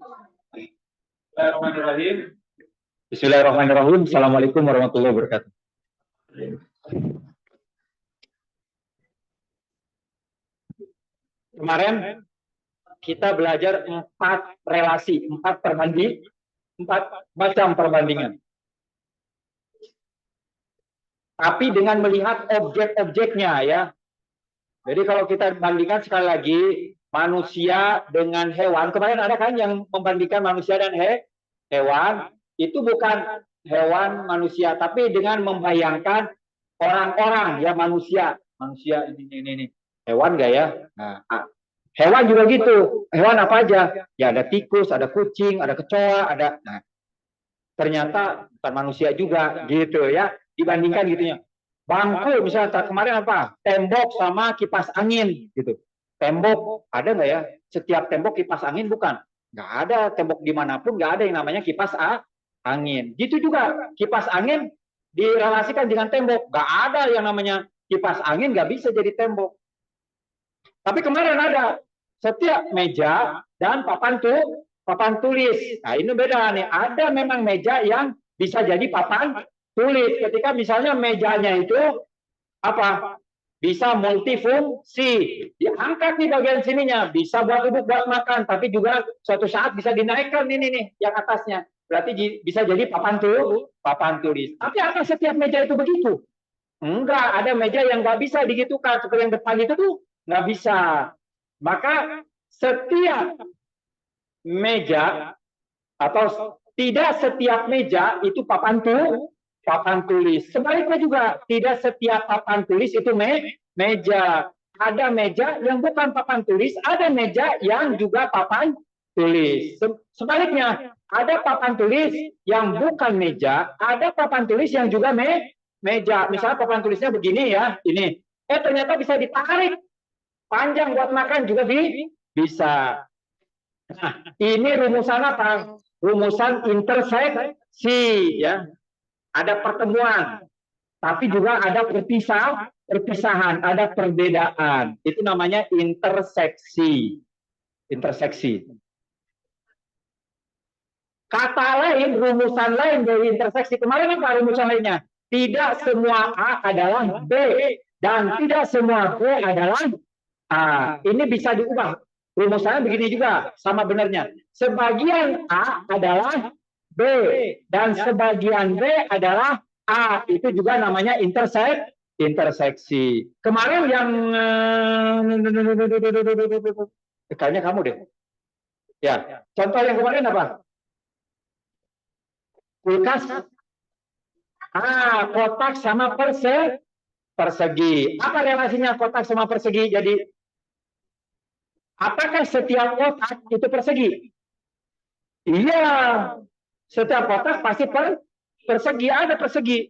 Bismillahirrahmanirrahim. Bismillahirrahmanirrahim. Assalamualaikum warahmatullahi wabarakatuh. Kemarin kita belajar 4 relasi, 4 macam perbandingan. Tapi dengan melihat objek-objeknya ya. Jadi kalau kita bandingkan sekali lagi manusia dengan hewan, kemarin ada kan yang membandingkan manusia dan hewan, itu bukan hewan manusia, tapi dengan membayangkan orang-orang ya manusia ini hewan nggak ya? Nah, hewan juga gitu, hewan apa aja? Ya ada tikus, ada kucing, ada kecoa, ada. Nah, ternyata bukan manusia juga gitu ya, dibandingkan gitunya. Bangku misalnya kemarin apa? Tembok sama kipas angin gitu. Tembok ada nggak ya? Setiap tembok kipas angin bukan? Nggak ada, tembok dimanapun nggak ada yang namanya kipas angin. Gitu juga kipas angin direlasikan dengan tembok. Nggak ada yang namanya kipas angin nggak bisa jadi tembok. Tapi kemarin ada setiap meja dan papan tulis. Nah ini beda nih. Ada memang meja yang bisa jadi papan tulis. Ketika misalnya mejanya itu apa? Bisa multifungsi. Diangkat di bagian sininya, bisa buat duduk, buat makan, tapi juga suatu saat bisa dinaikkan ini nih yang atasnya. Berarti bisa jadi papan tulis. Tapi apa setiap meja itu begitu? Enggak, ada meja yang nggak bisa digitukan. Seperti yang depan itu tuh nggak bisa. Maka setiap meja atau tidak setiap meja itu papan tulis. Sebaliknya juga tidak setiap papan tulis itu meja. Ada meja yang bukan papan tulis, ada meja yang juga papan tulis. Sebaliknya, ada papan tulis yang bukan meja, ada papan tulis yang juga meja. Misalnya papan tulisnya begini ya, ini. Ternyata bisa ditarik panjang buat makan juga bisa. Nah, ini rumusan apa? Rumusan interseksi ya. Ada pertemuan, tapi juga ada perpisahan, ada perbedaan. Itu namanya interseksi. Interseksi. Kata lain, rumusan lain dari interseksi. Kemarin apa rumusan lainnya? Tidak semua A adalah B dan tidak semua B adalah A. Ini bisa diubah. Rumusannya begini juga, sama benarnya. Sebagian A adalah B dan sebagian B adalah A. Itu juga namanya interseksi. Kemarin yang kayaknya kamu deh. Ya, contoh yang kemarin apa? Kulkas. Kotak sama persegi. Apa relasinya kotak sama persegi? Jadi apakah setiap kotak itu persegi? Iya, setiap kotak pasti persegi, ada persegi.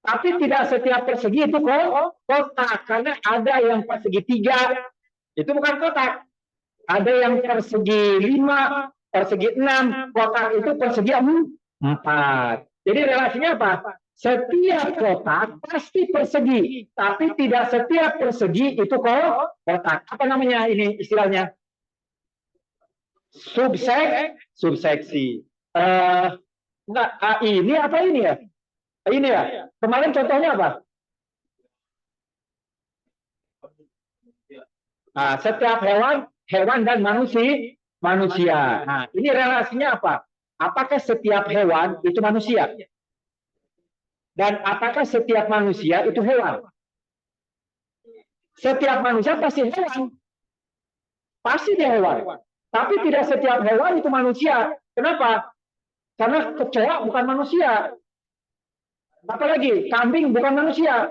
Tapi tidak setiap persegi itu kotak, karena ada yang persegi 3, itu bukan kotak. Ada yang persegi 5, persegi 6, kotak itu persegi 4. Jadi relasinya apa? Setiap kotak pasti persegi, tapi tidak setiap persegi itu kotak. Apa namanya ini istilahnya? Subseksi. Enggak, ini apa ini ya? Ini ya. Kemarin contohnya apa? Setiap hewan dan manusia. Nah, ini relasinya apa? Apakah setiap hewan itu manusia? Dan apakah setiap manusia itu hewan? Setiap manusia pasti hewan. Pasti dia hewan. Tapi tidak setiap hewan itu manusia. Kenapa? Karena kecoa bukan manusia. Apalagi kambing bukan manusia.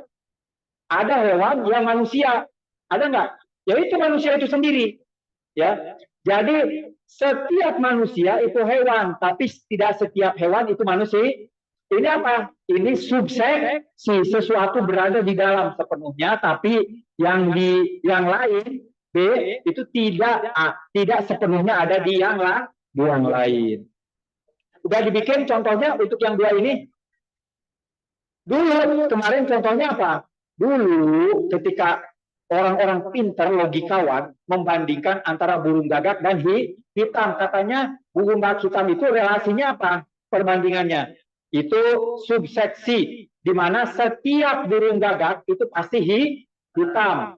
Ada hewan yang manusia. Ada nggak? Ya itu manusia itu sendiri. Ya. Jadi setiap manusia itu hewan, tapi tidak setiap hewan itu manusia. Ini apa? Ini subseksi, sesuatu berada di dalam sepenuhnya, tapi yang lain B itu tidak sepenuhnya ada di yang lain. Udah dibikin contohnya untuk yang 2 ini? Dulu kemarin contohnya apa? Dulu ketika orang-orang pintar logikawan membandingkan antara burung gagak dan hitam. Katanya burung gagak hitam itu relasinya apa? Perbandingannya itu subseksi, di mana setiap burung gagak itu pasti hitam.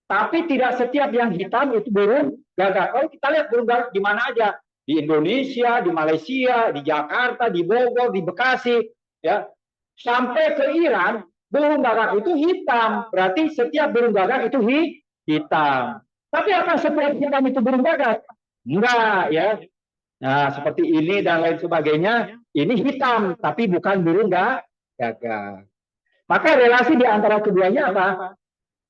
Tapi tidak setiap yang hitam itu burung gagak. Kalau kita lihat burung gagak di mana aja, di Indonesia, di Malaysia, di Jakarta, di Bogor, di Bekasi, ya, sampai ke Iran, burung gagak itu hitam. Berarti setiap burung gagak itu hitam. Tapi apa setiap hitam itu burung gagak? Enggak, ya. Nah, seperti ini dan lain sebagainya, ini hitam, tapi bukan burung gagak. Maka relasi di antara keduanya apa?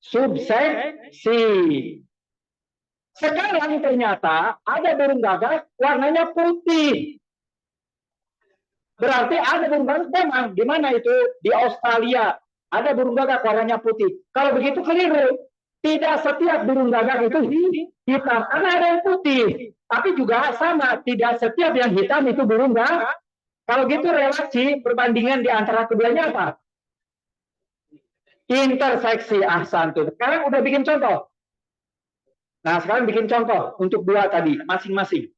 Subseksi. Sekarang ternyata ada burung gagak warnanya putih. Berarti ada burung gagak memang di mana itu? Di Australia. Ada burung gagak warnanya putih. Kalau begitu keliru. Tidak setiap burung gagak itu hitam. Karena ada yang putih. Tapi juga sama. Tidak setiap yang hitam itu burung gagak. Kalau gitu relasi perbandingan di antara keduanya apa? Interseksi. Ahsantum. Sekarang udah bikin contoh. Nah, sekarang bikin contoh untuk dua tadi, masing-masing.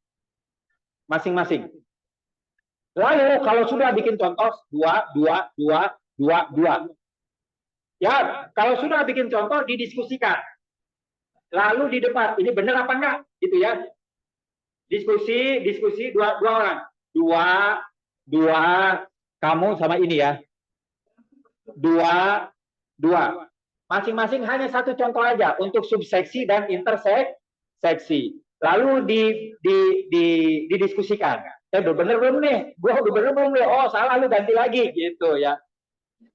Masing-masing. Lalu kalau sudah bikin contoh, dua. Ya, kalau sudah bikin contoh, didiskusikan. Lalu di depan, ini benar apa enggak? Gitu ya. Diskusi dua orang. Dua, kamu sama ini ya. Dua. Masing-masing hanya satu contoh aja untuk subseksi dan interseksi. Lalu didiskusikan. Udah bener belum nih? Gue udah bener belum nih? Oh salah, lu ganti lagi gitu ya.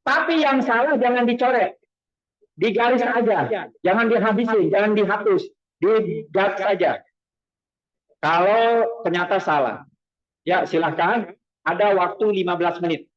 Tapi yang salah jangan dicoret, digaris aja, jangan dihabisin, jangan dihapus, digaris saja. Kalau ternyata salah, ya silahkan. Ada waktu 15 menit.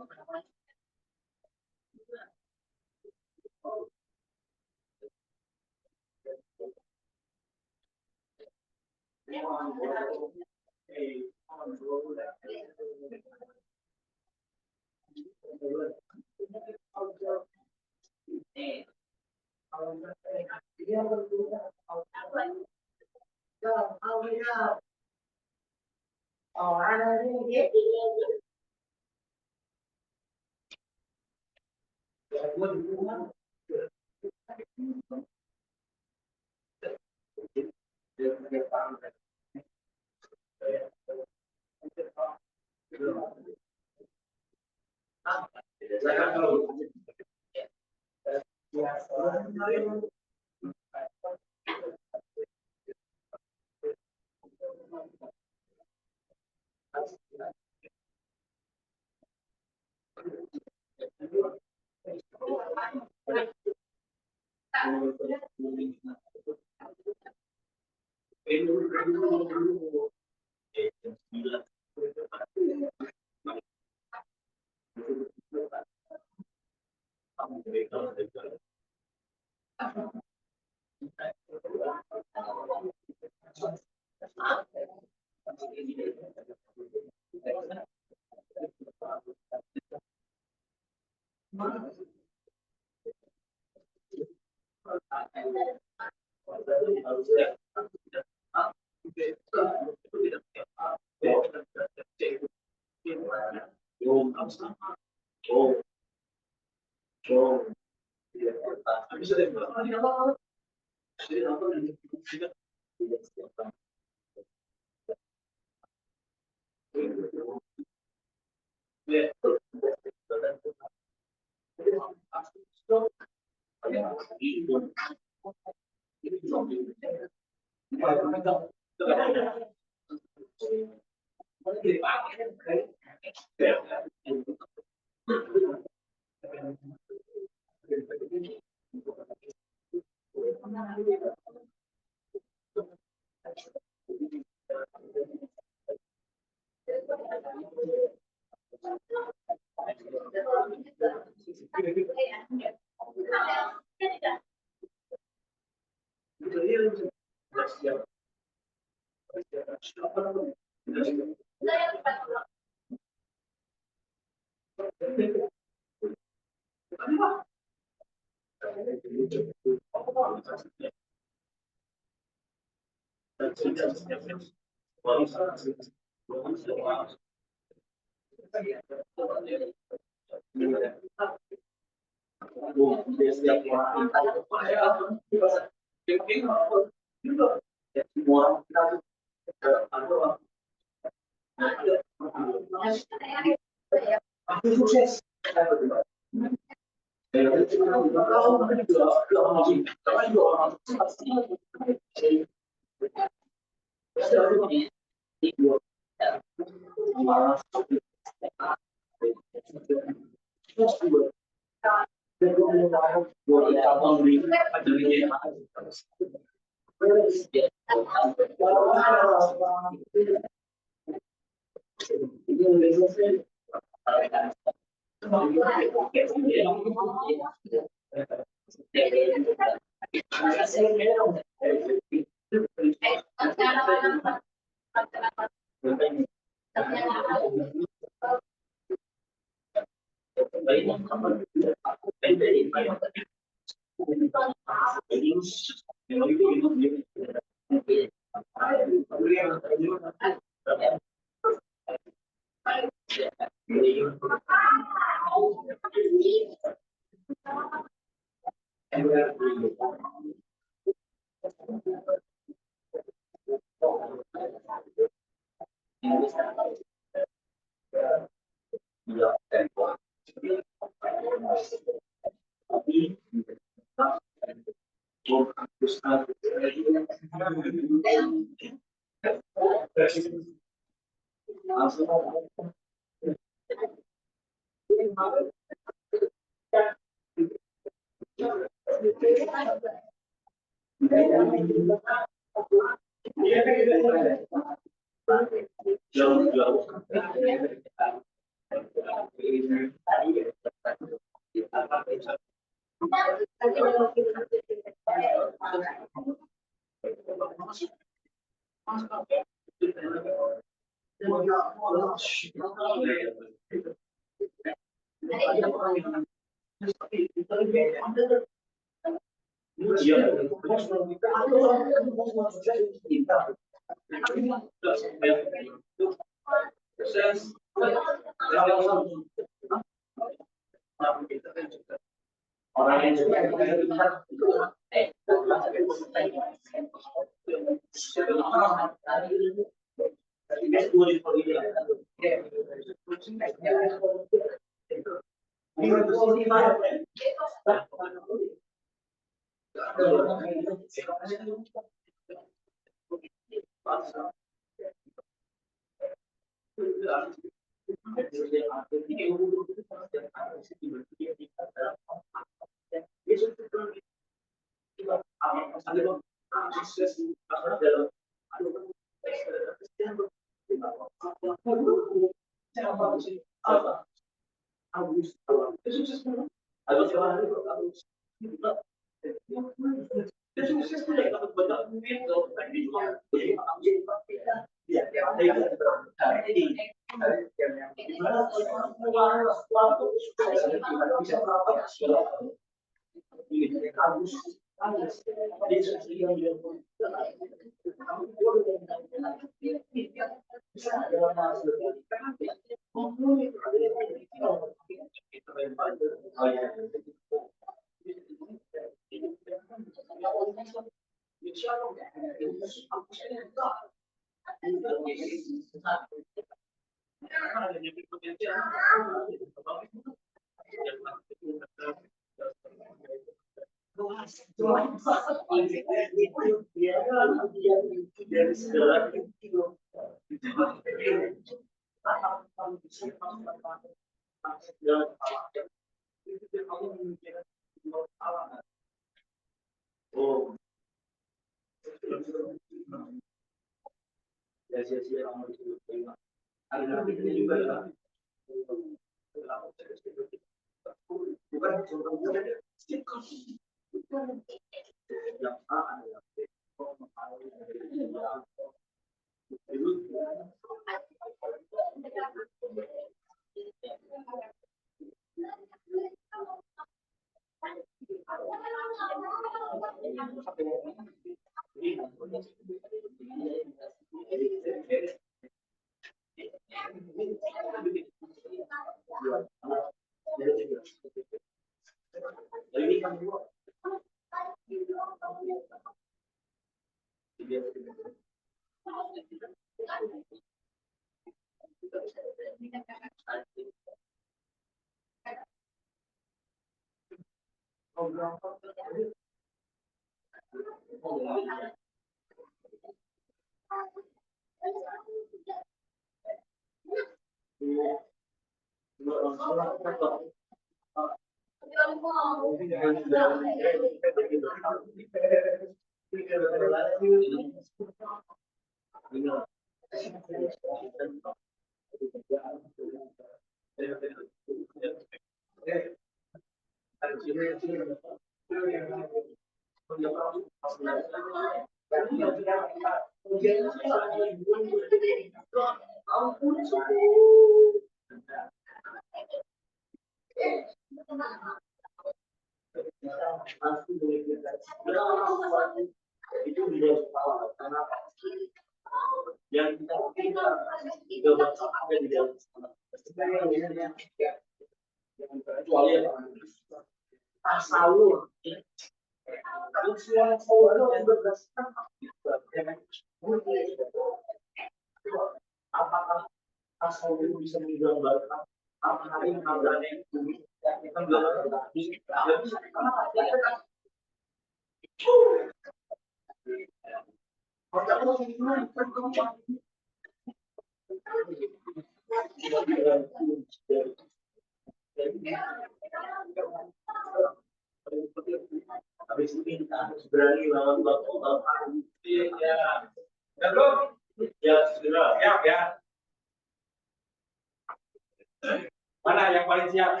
Mana yang paling siap?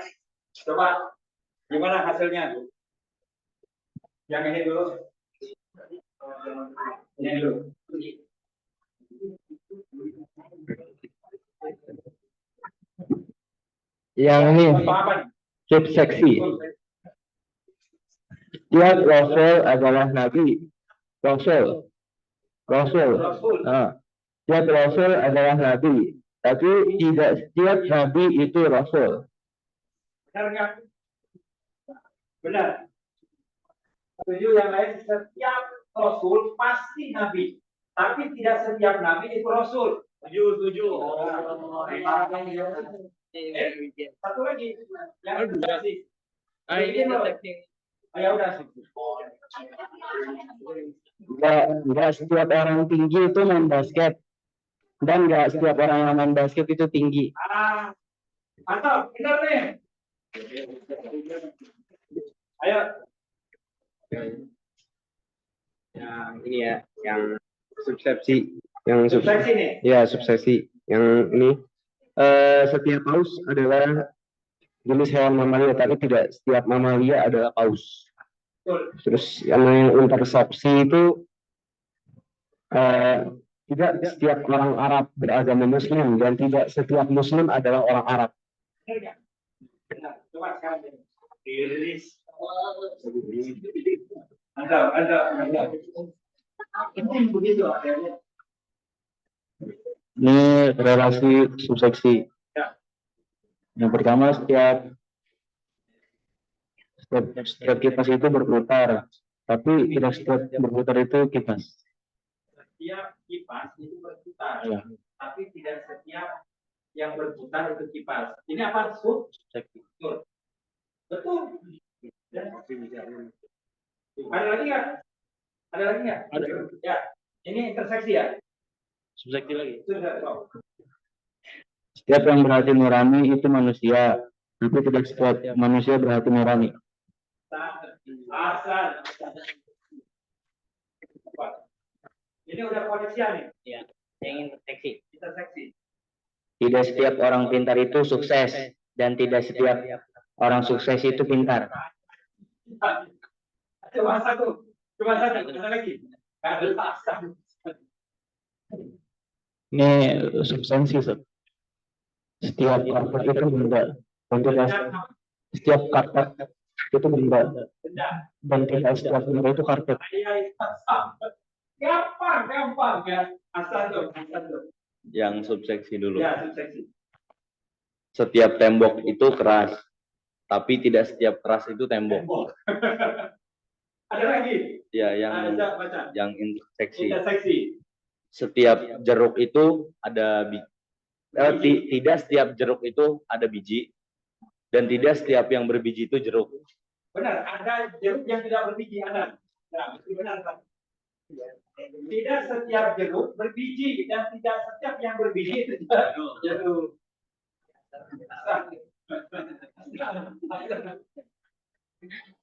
Coba, gimana hasilnya? Yang ini dulu. Ini dulu. Yang ini subseksi. Setiap rasul adalah nabi. Rasul. Setiap rasul adalah nabi. Tapi tidak setiap nabi itu rasul. Benar nggak? Benar. Setuju yang lain, setiap rasul pasti nabi. Tapi tidak setiap nabi itu rasul. Setuju. Satu lagi. Yang kedua sih. Ya udah. Enggak setiap orang tinggi itu main basket. Dan enggak setiap orang yang main basket itu tinggi. Mantap, benar nih. Ayo. Yang ini ya, yang subseksi. Yang subseksi nih. Ya, subseksi. Yang ini setiap paus adalah jenis hewan mamalia, tapi tidak setiap mamalia adalah paus. Terus yang intersepsi itu tidak setiap orang Arab beragama Muslim dan tidak setiap Muslim adalah orang Arab. Coba sekarang dirilis. Ada. Ini begitu akhirnya. Ini relasi subseksi. Ya. Yang pertama, setiap kipas itu berputar, tapi tidak setiap berputar itu kipas. Setiap kipas itu berputar, Ya. tapi tidak setiap yang berputar itu kipas. Ini apa? Subseksi. Betul. Ada lagi nggak? Ada lagi nggak? Ada. Ya. Ini interseksi ya? Subseksi lagi. Sudah. Setiap yang berhati nurani itu manusia, tapi tidak setiap manusia berhati nurani. Asal. Ini udah koneksian nih. Ya. Yang interseksi. Interseksi. Tidak setiap orang pintar itu sukses, dan tidak setiap orang sukses itu pintar. Cuma satu. Ada lagi. Ini substansi, setiap karpet itu benda, dan tidak setiap karpet itu benda, dan tidak setiap benda itu karpet. Gampang ya. Asal tuh. Yang subseksi dulu. Ya, subseksi. Setiap tembok itu keras, tapi tidak setiap keras itu tembok. Ada lagi? Ya, Baca. yang interseksi. Interseksi. Setiap jeruk itu ada tidak setiap jeruk itu ada biji, dan tidak setiap yang berbiji itu jeruk. Benar, ada jeruk yang tidak berbiji, ada. Nah, itu benar, Pak. Tidak setiap jeruk berbiji, dan tidak setiap yang berbiji itu jeruk.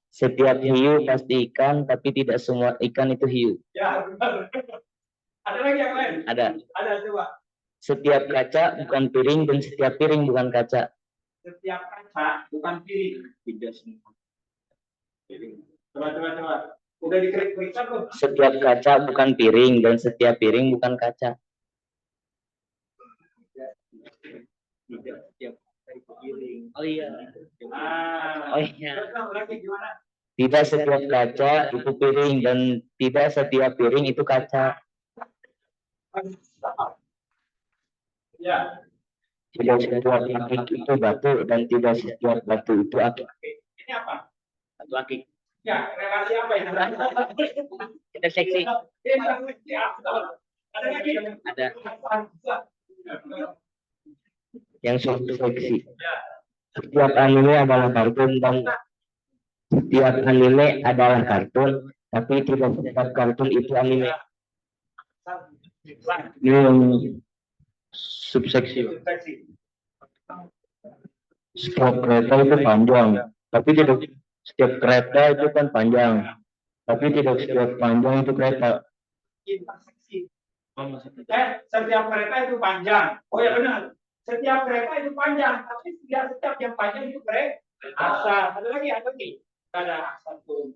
Setiap hiu pasti ikan, tapi tidak semua ikan itu hiu. Ya, benar. Ada lagi yang lain? Ada, coba. Setiap kaca bukan piring, dan setiap piring bukan kaca. Setiap kaca bukan piring. Tidak semua. Coba. Udah dikerik-kerikkan belum? Setiap kaca bukan piring, dan setiap piring bukan kaca. Tidak setiap piring. Oh iya. Oh iya. Lagi gimana? Tidak setiap kaca itu piring, dan tidak setiap piring itu kaca. Ya. Tidak setiap akik itu batu, dan tidak setiap batu itu akik. Ini apa? Batu akik. Ya, relasi apa ya? Interseksi. Ada lagi? Ada. Yang subseksi. Setiap anime adalah kartun, dan setiap anime adalah kartun, tapi tidak setiap kartun itu anime. Ini yang subseksi. Setiap kereta itu panjang, tapi tidak setiap kereta itu kan panjang, tapi tidak setiap panjang itu kereta. Interseksi. Setiap kereta itu panjang. Oh ya benar. Setiap kereta itu panjang, tapi tidak setiap yang panjang itu kereta. Asal. Ada lagi? Ada satu.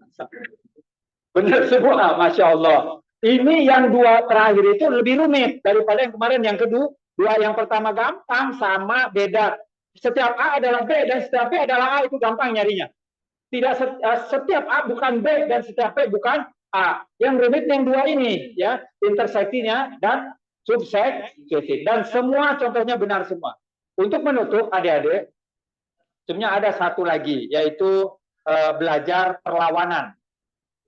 Benar semua, Masya Allah. Ini yang dua terakhir itu lebih rumit daripada yang kemarin. Yang kedua, yang pertama gampang, sama, beda. Setiap A adalah B dan setiap B adalah A, itu gampang nyarinya. Tidak setiap A bukan B dan setiap B bukan A. Yang rumit yang dua ini, ya, interseksinya dan subseksi. Dan semua contohnya benar semua. Untuk menutup adik-adik, sebenarnya ada satu lagi, yaitu belajar perlawanan.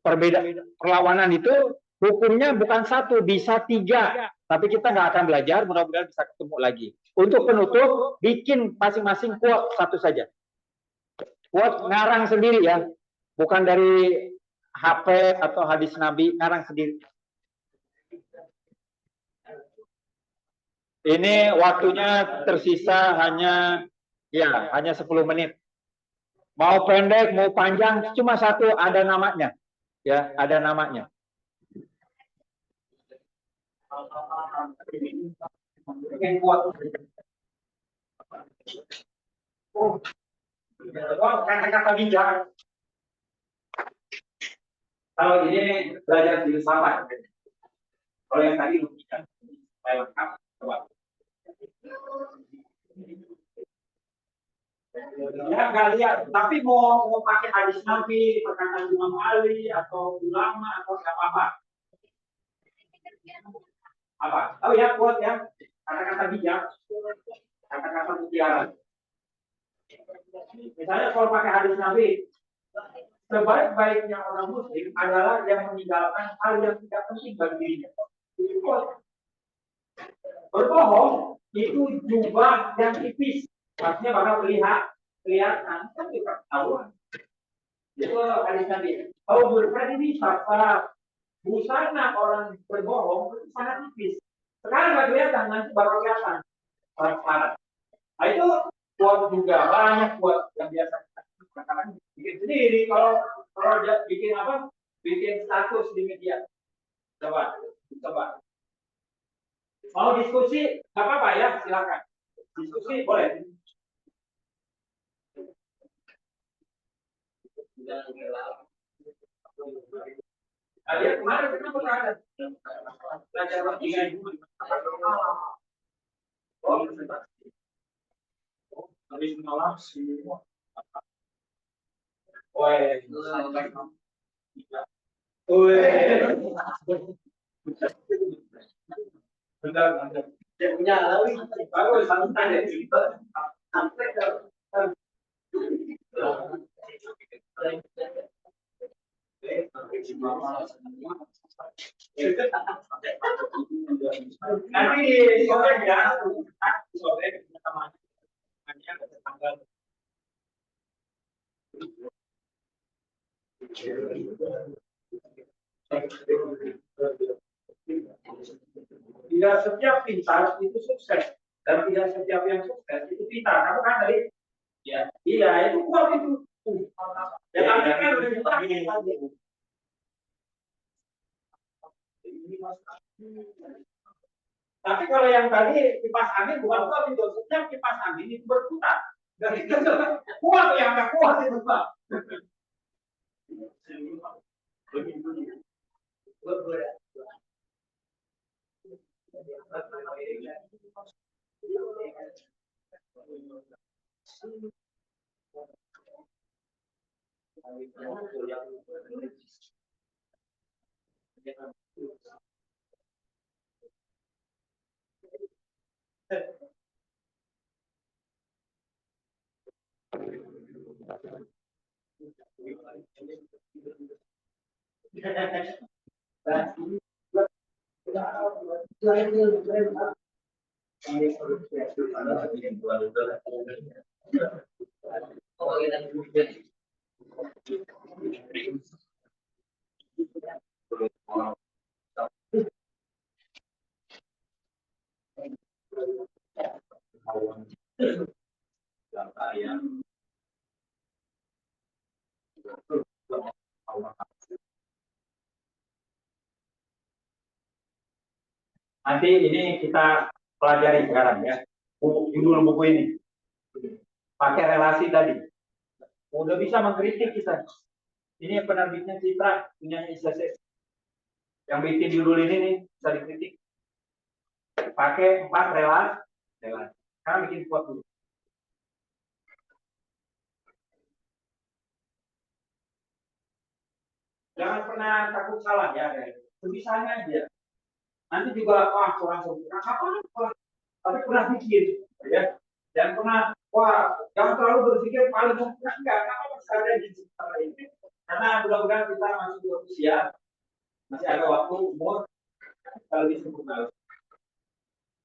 Perlawanan itu hukumnya bukan satu, bisa tiga. Tapi kita nggak akan belajar, mudah-mudahan bisa ketemu lagi. Untuk penutup, bikin masing-masing quote satu saja. Quote ngarang sendiri ya, bukan dari HP atau hadis Nabi, ngarang sendiri. Ini waktunya tersisa hanya 10 menit. Mau pendek, mau panjang, cuma satu, ada namanya. Ya, ada namanya. Kata-kata bijak. Kalau ini belajar filsafat. Kalau yang tadi logika, saya lengkap. Coba. Ya nggak lihat, tapi mau pakai hadis Nabi, perkataan Imam Ali atau ulama atau siapa apa. Apa? Oh ya, quote ya. Kata-kata bijak, kata-kata mutiara. Misalnya kalau pakai hadis Nabi, sebaik-baiknya orang muslim adalah yang meninggalkan hal yang tidak penting bagi dirinya. Itu quote. Berbohong itu jubah yang tipis, maksudnya bakal kelihatan kan tidak ketahuan. Itu hadis Nabi. Kalau berarti ini apa? Busana orang berbohong itu sangat tipis. Sekarang nggak kelihatan, nanti bakal kelihatan transparan. Nah itu buat juga banyak buat yang biasa kita bikin sendiri. Kalau bikin apa? Bikin status di media. Coba. Mau diskusi, nggak apa-apa ya, silakan. Diskusi boleh. Dia kemarin kita pernah ada belajar bertiga ibu. Habis menolak semua. Benar. Dia punya lawi. Bagus, santai deh. Sampai nanti di sobek ya, sobek teman-temannya tanggal. Tidak setiap pintar itu sukses dan tidak setiap yang sukses itu pintar. Kamu kan tadi? Ya, iya itu kuat itu. Ya tapi kan lebih mudah. Tapi kalau yang tadi kipas angin bukan kuat itu, setiap kipas angin itu berputar. Dari kuat yang nggak kuat itu Pak. Nanti ini kita pelajari sekarang ya. Judul buku ini. Pakai relasi tadi. Udah bisa mengkritik kita. Ini penerbitnya Citra, punya ICC. Yang bikin judul ini nih, bisa dikritik. Pakai 4 relasi. Sekarang bikin quote dulu. Jangan pernah takut salah ya. Sebisanya aja. Nanti juga kurang sempurna. Apa? Tapi pernah pikir, ya. Jangan pernah, jangan terlalu berpikir paling sempurna. Enggak apa-apa ada di sekitar ini. Karena mudah-mudahan kita masih berusia, masih ada waktu umur kita lebih sempurna.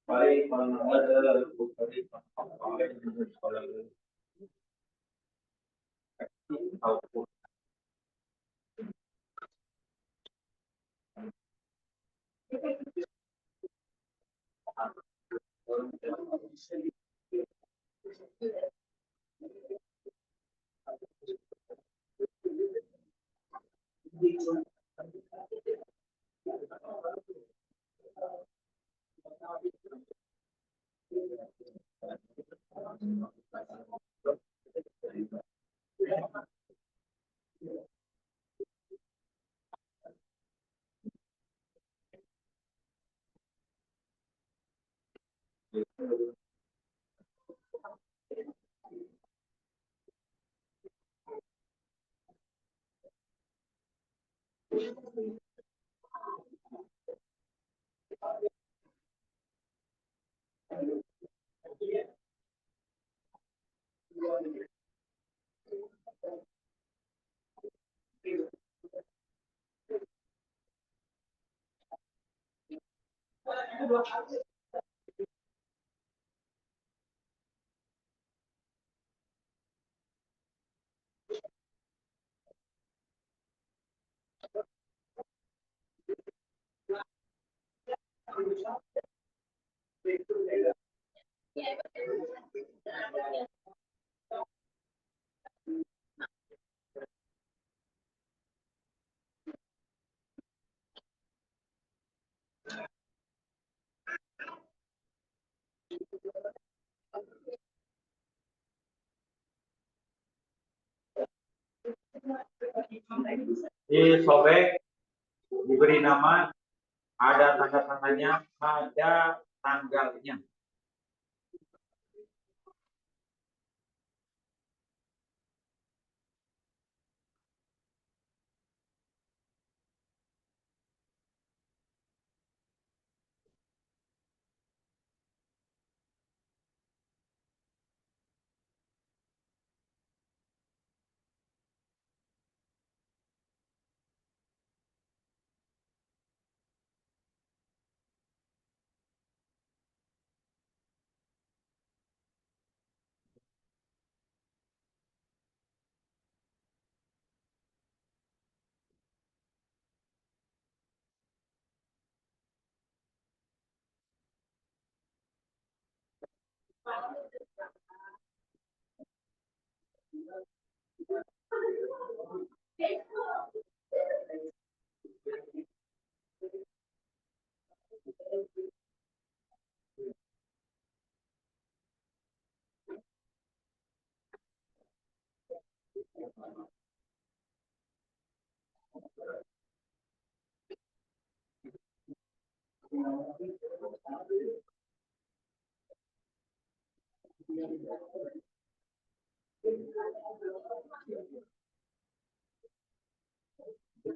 Baik, Disobek, diberi nama, ada tanda tangannya, ada tanggalnya.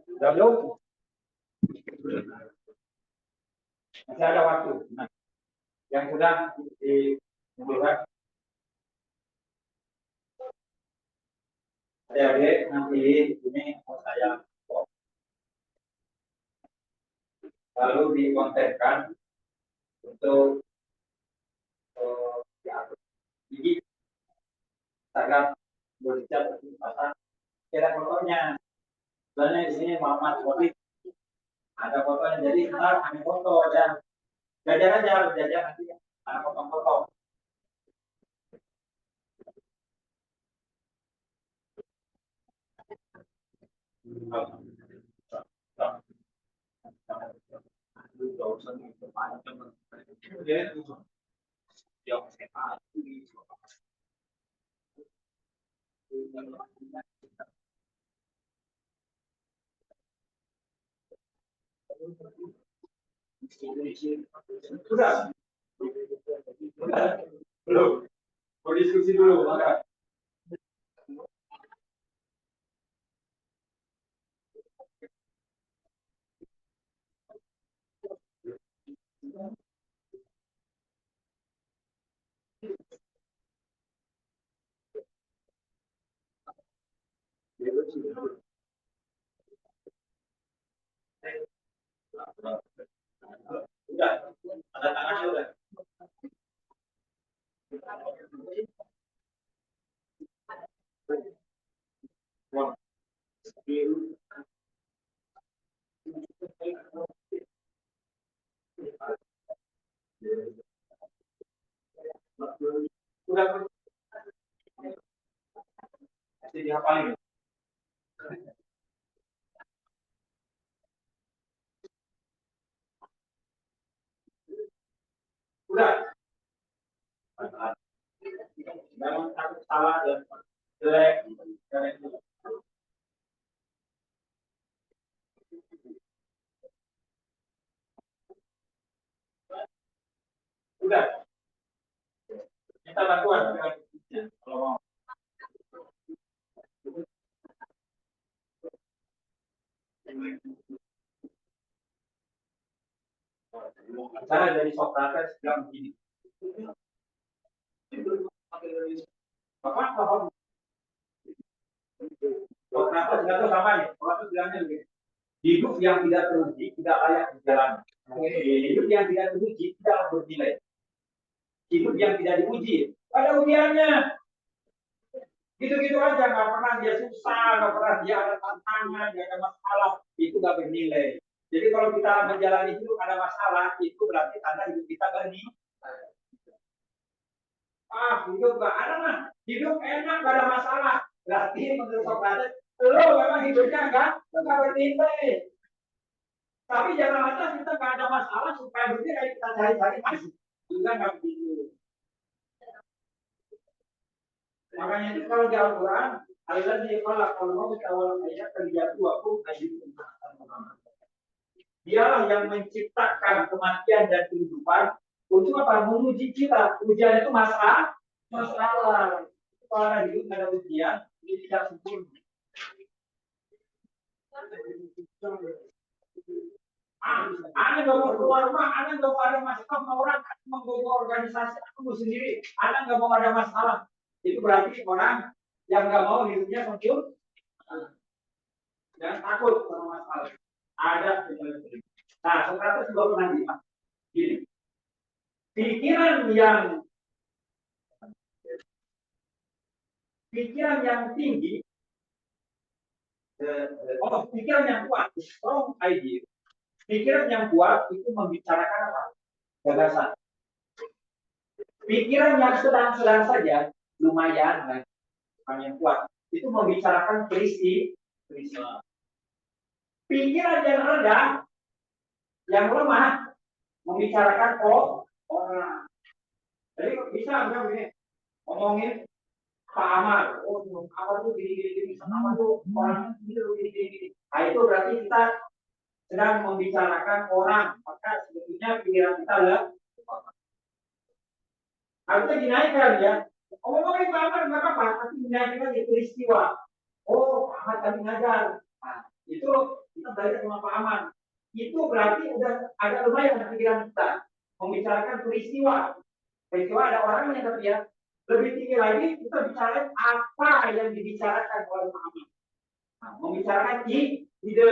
Sudah belum? Masih ada waktu. Nah, yang sudah dimunculkan. Adik-adik nanti ini mau saya lalu dikontenkan untuk diatur gigi agar berbicara pasang kira fotonya. Soalnya di sini Muhammad Sodik ada fotonya, jadi kita ambil foto ya. Belajar aja, belajar nanti ada foto-foto. Sudah, belum. Berdiskusi dulu, maka. Sudah, ada tangannya udah. Sudah, masih dihafalin. Sudah. Memang takut salah dan jelek. Sudah. Minta bantuan. Kalau mau. Cara dari Socrates bilang begini. Bapak, Socrates nggak tahu sama ya. Socrates bilangnya begini. Hidup yang tidak teruji tidak layak dijalani. Hidup yang tidak diuji tidak bernilai. Hidup yang tidak diuji ada ujiannya. Gitu-gitu aja, nggak pernah dia susah, nggak pernah dia ada tantangan, dia ada masalah, itu nggak bernilai. Jadi kalau kita menjalani hidup ada masalah, itu berarti tanda hidup kita bernilai. Hidup nggak ada mah, hidup enak nggak ada masalah. Berarti menurut Sokrates, lo memang hidupnya nggak bernilai. Tapi jangan lantas kita nggak ada masalah supaya bernilai kita cari-cari masuk. Juga nggak begitu. Makanya itu kalau di Al-Quran, Allah kalau mau awal ayat kerja dua pun dialah yang menciptakan kematian dan kehidupan untuk apa? Menguji kita. Ujian itu masalah. Kalau ada hidup ada ujian, ini tidak sempurna. Anda nggak mau keluar rumah, Anda nggak mau ada masalah sama orang, mau organisasi, aku sendiri, Anda nggak mau ada masalah. Itu berarti orang yang nggak mau hidupnya sempurna. Jangan takut sama masalah. Ada. Nah, Sokrates juga pernah bilang gini, pikiran yang tinggi, pikiran yang kuat, strong idea. Pikiran yang kuat itu membicarakan apa? Gagasan. Pikiran yang sedang-sedang saja, lumayan, bukan yang kuat, itu membicarakan peristiwa. Pikiran yang rendah, yang lemah, membicarakan orang. Jadi bisa begini, ngomongin Pak Amar, Amar tuh gini, Amar tuh orangnya gini. Nah itu berarti kita sedang membicarakan orang, maka sebetulnya pikiran kita adalah harusnya dinaikkan ya. Ngomongin Pak Amar nggak apa-apa, tapi dinaikkan di peristiwa. Pak Amar tadi ngajar. Nah, itu kita belajar sama Pak Amar. Itu berarti udah agak lumayan pikiran kita membicarakan peristiwa. Peristiwa ada orang yang tapi ya. Lebih tinggi lagi kita bicara apa yang dibicarakan oleh Pak Amar. Nah, membicarakan ide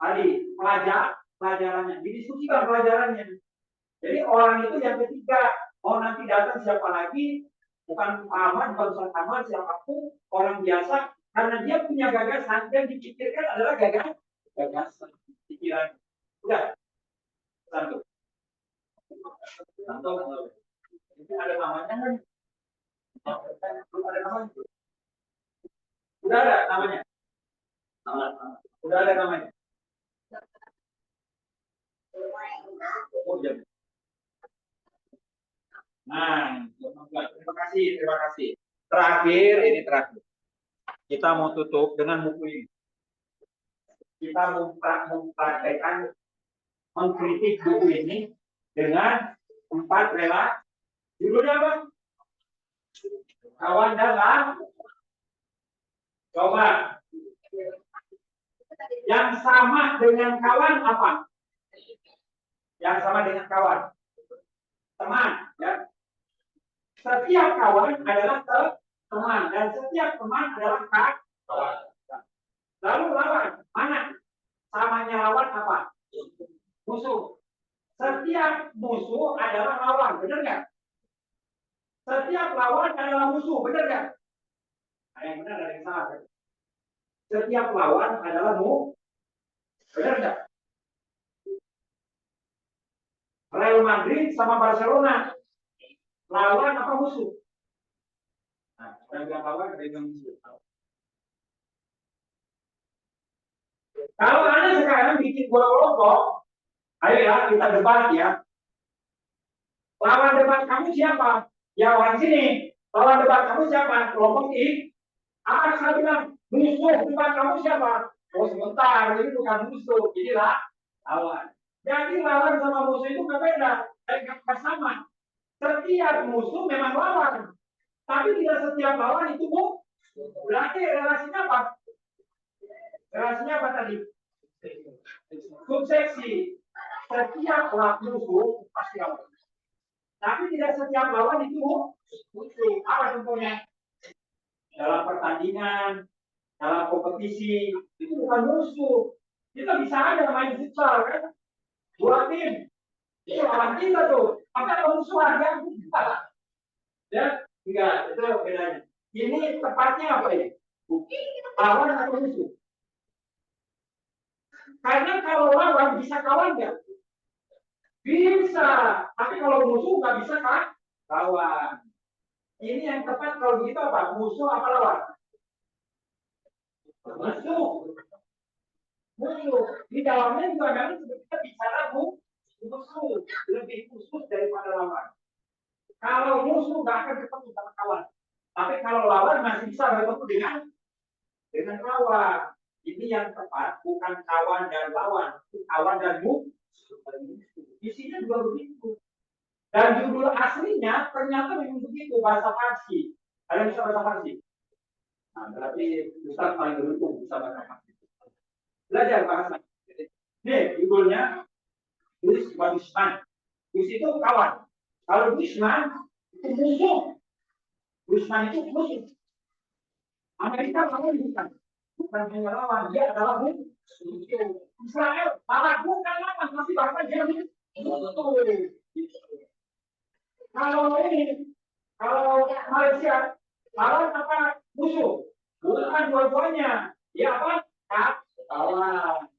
tadi pelajarannya, didiskusikan pelajarannya. Jadi orang itu yang ketiga, mau nanti datang siapa lagi, bukan Pak Ahmad, bukan Ustaz Ahmad, siapapun orang biasa, karena dia punya gagasan yang dipikirkan adalah gagasan pikiran. Udah, satu. Ini ada namanya kan? Belum ada namanya. Udah ada namanya. Udah ada namanya. Nah, terima kasih. Terakhir. Kita mau tutup dengan buku ini. Kita mempraktekkan mengkritik buku ini dengan 4 relasi. Judulnya apa? Kawan dalam. Coba. Yang sama dengan kawan apa? Yang sama dengan kawan. Teman, ya. Setiap kawan adalah teman dan setiap teman adalah kawan. Lalu lawan mana? Samanya lawan apa? Musuh. Setiap musuh adalah lawan, benar nggak? Setiap lawan adalah musuh, benar nggak? Ada yang benar, ada yang salah. Setiap lawan adalah musuh, benar nggak? Real Madrid sama Barcelona, lawan apa musuh? Nah, yang lawan ada yang musuh. Kalau Anda sekarang bikin 2 kelompok, ayo ya kita debat ya. Lawan debat kamu siapa? Ya orang sini. Lawan debat kamu siapa? Kelompok ini. Akan saya bilang, musuh debat kamu siapa? Oh sebentar, jadi bukan musuh, jadi lawan. Jadi lawan sama musuh itu nggak beda, nggak sama. Setiap musuh memang lawan, tapi tidak setiap lawan itu musuh. Berarti relasinya apa? Relasinya apa tadi? Subseksi. Setiap musuh pasti lawan. Tapi tidak setiap lawan itu musuh. Apa contohnya? Dalam pertandingan, dalam kompetisi, itu bukan musuh. Kita bisa aja main futsal kan? dua tim. Itu lawan kita tuh. Maka musuh harga kita. Ya, enggak, itu bedanya. Ini tepatnya apa ya? Lawan atau musuh? Karena kalau lawan bisa kawan nggak? Bisa. Tapi kalau musuh nggak bisa kan? Kawan. Ini yang tepat kalau begitu apa? Musuh apa lawan? Musuh. Musuh. Di dalamnya juga memang kita bicara musuh. Lebih khusus daripada lawan. Kalau musuh nggak akan ketemu sama kawan. Tapi kalau lawan masih bisa bertemu dengan kawan. Ini yang tepat, bukan kawan dan lawan, kawan dan musuh. Isinya juga begitu. Dan judul aslinya ternyata memang begitu, bahasa Farsi. Ada yang bisa bahasa Farsi? Nah, berarti Ustaz paling beruntung bisa bahasa Farsi. Belajar bahasa. Nih, judulnya Dus wa Dushman. Dus itu kawan. Kalau Dushman itu musuh. Dushman itu musuh. Amerika bukan hanya lawan, dia adalah musuh. Israel malah bukan lawan, masih bahkan dia musuh. Kalau Malaysia lawan apa musuh? Bukan dua-duanya. Ya apa? Kawan.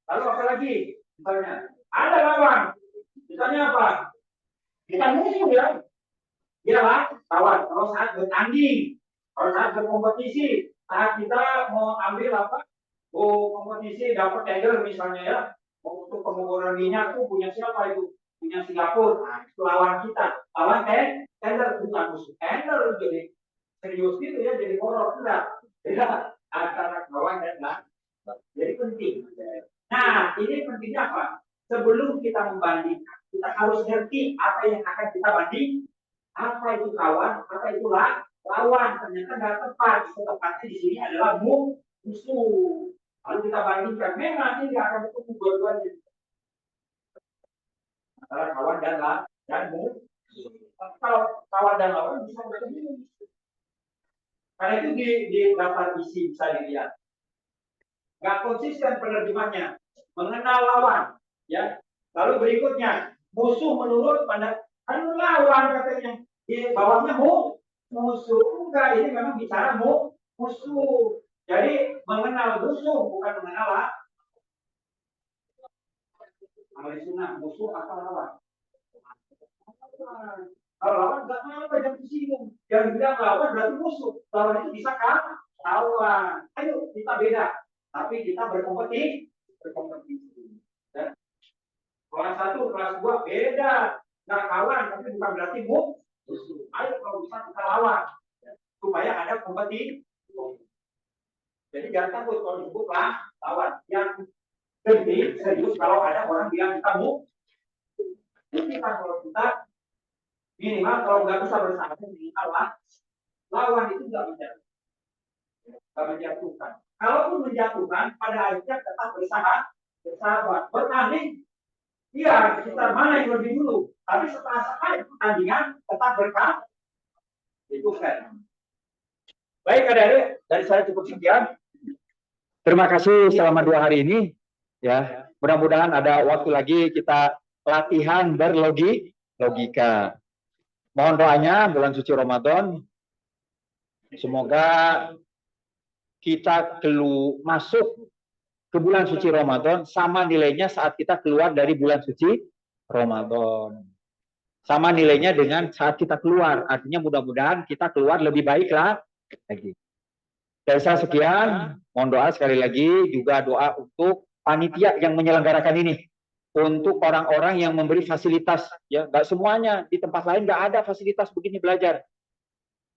Lalu apa lagi? Misalnya ada lawan. Misalnya apa? Kita musuh ya. Iyalah kawan. Kalau saat bertanding, kalau saat berkompetisi, saat kita mau ambil apa? Oh, kompetisi dapat tender misalnya ya. Untuk pengukuran minyak tuh punya siapa itu? Punya Singapura. Nah, itu lawan kita. Lawan tender bukan musuh. Tender jadi serius gitu ya, jadi horor enggak. Beda antara kawan dan lawan. Jadi penting. Nah, ini pentingnya apa? Sebelum kita membandingkan, kita harus ngerti apa yang akan kita banding. Apa itu kawan, apa itu lawan. Ternyata nggak tepat. Tepatnya di sini adalah musuh. Lalu kita bandingkan, memang ini nggak akan ketemu dua-duanya. Antara kawan dan musuh. Kalau kawan dan lawan bisa bertemu. Karena itu di daftar isi bisa dilihat. Nggak konsisten penerjemahnya. Mengenal lawan. Ya. Lalu berikutnya, musuh menurut pada kan lawan katanya. Di bawahnya musuh. Enggak, ini memang bicara musuh. Jadi mengenal musuh bukan mengenal amal sunnah, musuh atau lawan. Kalau lawan nggak apa-apa, jangan tersinggung. Yang bilang lawan berarti musuh. Lawan itu bisa kan? Lawan. Ayo kita beda. Tapi kita berkompetisi. Ya. Kelas 1, kelas 2 beda. Nggak kawan, tapi bukan berarti musuh. Ayo kalau bisa kita lawan. Supaya ada kompetisi. Jadi jangan takut kalau disebut lawan. Yang penting serius kalau ada orang bilang kita musuh. Jadi kalau kita minimal kalau nggak bisa bersama minimal lawan itu nggak menjatuhkan. Kalaupun menjatuhkan, pada akhirnya tetap bersahabat, bertanding. Iya, kita mana yang lebih dulu. Tapi setelah selesai pertandingan tetap berkah. Itu kan. Baik adik-adik, dari saya cukup sekian. Terima kasih selama 2 hari ini. Ya, mudah-mudahan ada waktu lagi kita latihan berlogika. Mohon doanya bulan suci Ramadan. Semoga kita masuk ke bulan suci Ramadan sama nilainya saat kita keluar dari bulan suci Ramadan. Sama nilainya dengan saat kita keluar. Artinya mudah-mudahan kita keluar lebih baik lagi. Dari saya sekian, mohon doa sekali lagi, juga doa untuk panitia yang menyelenggarakan ini. Untuk orang-orang yang memberi fasilitas, ya nggak semuanya, di tempat lain nggak ada fasilitas begini belajar.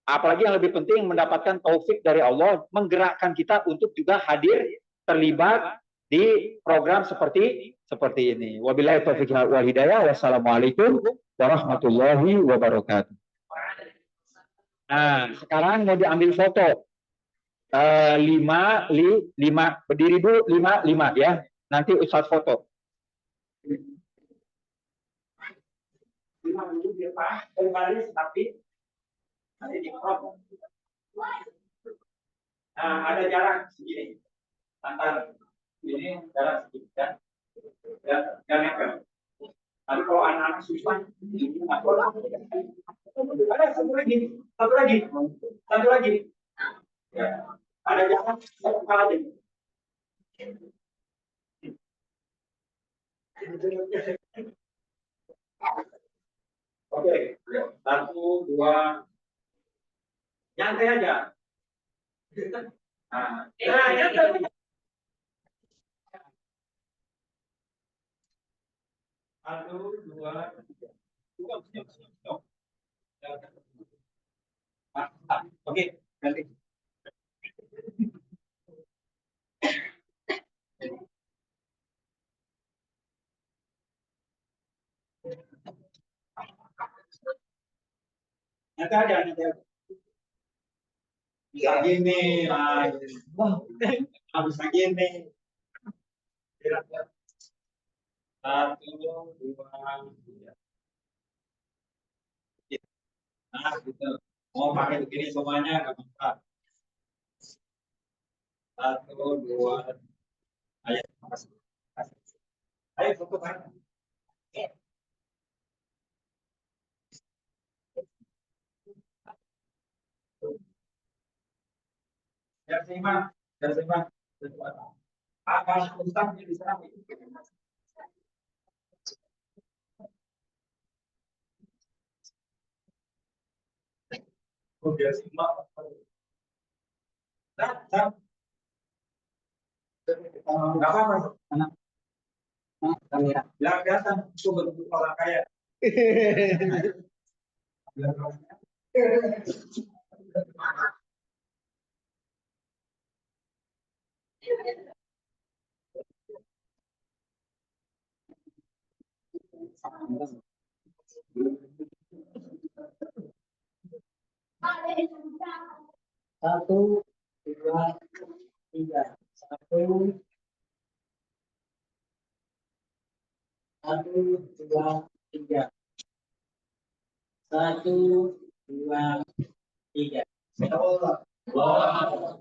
Apalagi yang lebih penting mendapatkan taufik dari Allah, menggerakkan kita untuk juga hadir, terlibat di program seperti ini. Wabillahi taufiq wal hidayah. Wassalamualaikum warahmatullahi wabarakatuh. Nah, sekarang mau diambil foto. 5 berdiri dulu 5 ya. Nanti Ustadz foto. 5 dulu di depan, berbaris tapi nanti di crop. Nah, ada jarak segini. Antar ini jarak segini kan. Ya. susah. Ada satu lagi, satu lagi, satu lagi. Ya. Ada jangan satu lagi. Oke, satu, dua, nyantai aja. Nah, nyantai. Satu, dua, tiga. Oke, nanti. Nanti aja, nanti aja. Bisa gini, bisa gini. Satu, dua, tiga. Nah, gitu. Mau pakai begini semuanya nggak apa-apa. Satu, dua, ayo, makasih. Ayo, foto kan. Biar seimbang, biar seimbang. Akan Ustaz di sana. Oh, biar seimbang. Nah, nggak apa-apa. Anak, kamera. Biar kelihatan itu bentuk orang kaya. Satu, dua, tiga. Satu, dua, tiga. Satu, dua, tiga. Wow.